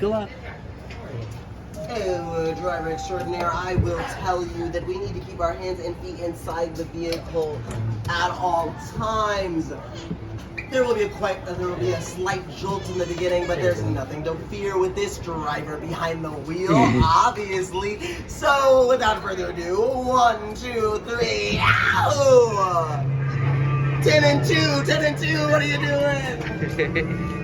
luck. Oh, driver extraordinaire, I will tell you that we need to keep our hands and feet inside the vehicle at all times. There will be a slight jolt in the beginning, but there's nothing to fear with this driver behind the wheel, obviously. So, without further ado, 1, 2, 3, ow! 10 and 2, 10 and 2, what are you doing?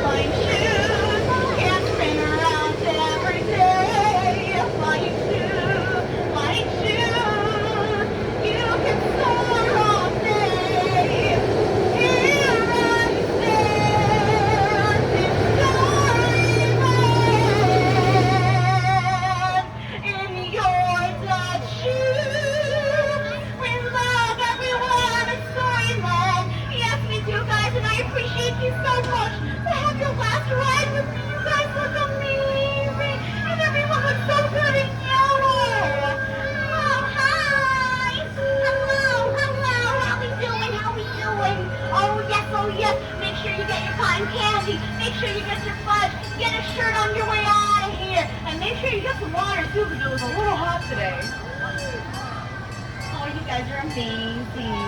Flying shoes, and spin around every day. Daisy.